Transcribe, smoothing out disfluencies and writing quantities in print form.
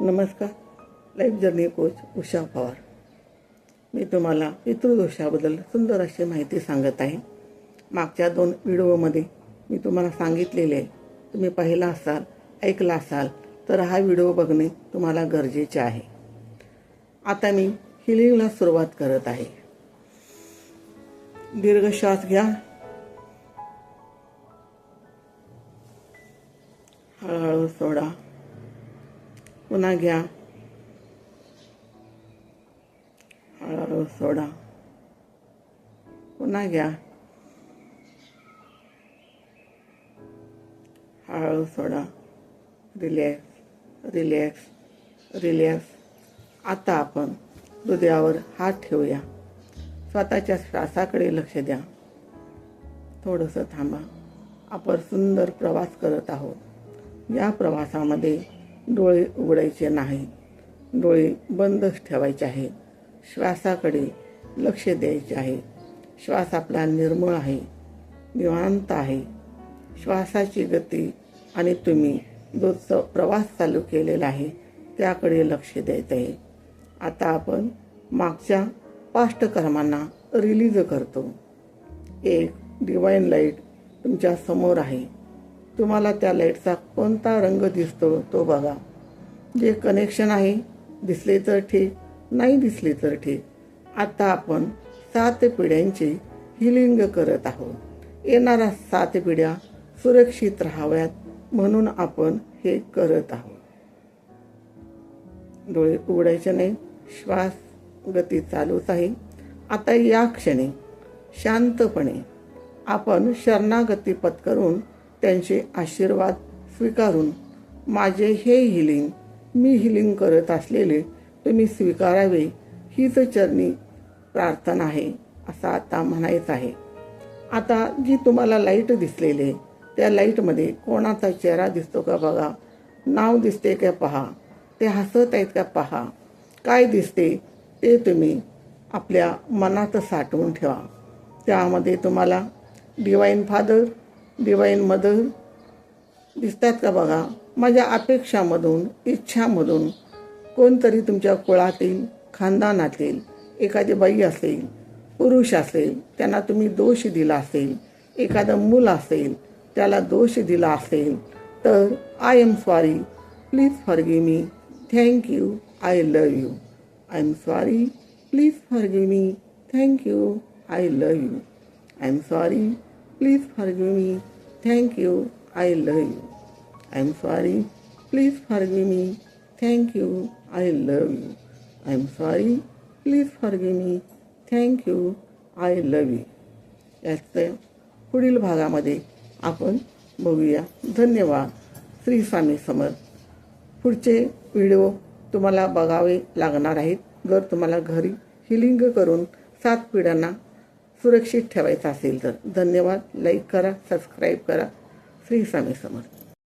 नमस्कार. Life journey coach Usha Pawar. मी तुम्हाला पितृदोषाबद्दल सुंदर अशी माहिती सांगत आहे. मागच्या 2 व्हिडिओमध्ये मी तुम्हाला सांगितलेले आहे. तुम्ही पाहिला असाल, ऐकला असाल तर हा व्हिडिओ बघणे तुम्हाला गरजेचे आहे. आता मी हिलिंगला सुरुवात करत आहे. दीर्घ श्वास घ्या. हळूहळू सोडा. पुन्हा घ्या. हळूहळू सोडा. पुन्हा घ्या. हळूहळू सोडा. Relax relax relax. आता आपण हृदयावर हात ठेवूया. स्वतःच्या श्वासाकडे लक्ष द्या. थोडंसं थांबा. आपण सुंदर प्रवास करत आहोत. या प्रवासामध्ये डोळे उघडायचे नाही. डोळे बंदच ठेवायचे आहेत. श्वासाकडे लक्ष द्यायचे आहे. श्वास आपला निर्मळ आहे, निवांत आहे. श्वासाची गती आणि तुम्ही जो प्रवास चालू केलेला आहे त्याकडे लक्ष द्यायचं आहे. आता आपण मागच्या पास्ट कर्मांना रिलीज करतो. एक डिवाइन लाईट तुमच्या समोर आहे. तुम्हाला त्या लाईटचा कोणता रंग दिसतो तो बघा. जे कनेक्शन आहे, दिसले तर ठीक, नाही दिसले तर ठीक. आता आपण 7 पिढ्यांची हिलिंग करत आहोत. येणाऱ्या 7 पिढ्या सुरक्षित राहाव्यात म्हणून आपण हे करत आहोत. डोळे उघडायचे नाही. श्वास गती चालूच आहे. आता या क्षणी शांतपणे आपण शरणागती पत्करून त्यांचे आशीर्वाद स्वीकारून माझे हे हिलिंग, मी हिलिंग करत असलेले तुम्ही स्वीकारावे हीच चरणी प्रार्थना आहे असं आता म्हणायचं आहे. आता जी तुम्हाला लाईट दिसलेली त्या लाईटमध्ये कोणाचा चेहरा दिसतो का बघा. नाव दिसते का पहा. ते हसत आहेत का पहा. काय दिसते ते तुम्ही आपल्या मनात साठवून ठेवा. त्यामध्ये तुम्हाला डिवाइन फादर, डिवाइन मदर दिसतात का बघा. माझ्या अपेक्षामधून, इच्छामधून कोणतरी तुमच्या कुळातील, खानदानातील एखादी बाई असेल, पुरुष असेल, त्यांना तुम्ही दोष दिला असेल, एखादं मूल असेल त्याला दोष दिला असेल तर I am sorry, please forgive me, thank you, I love you. I am sorry, please forgive me, thank you, I love you. I am sorry, please forgive me, thank you, I love you. I am sorry, please forgive me, thank you, I love you. I am sorry, please forgive me, thank you, I love you. याचं पुढील भागामध्ये आपण बघूया. धन्यवाद. श्री स्वामी समर्थ. पुढचे video तुम्हाला बघावे लागणार आहेत. जर तुम्हाला घरी हिलिंग करून 7 पिढ्यांना सुरक्षित ठेवायचं असेल तर. धन्यवाद. लाईक करा, सबस्क्राईब करा. श्री स्वामी समर्थ.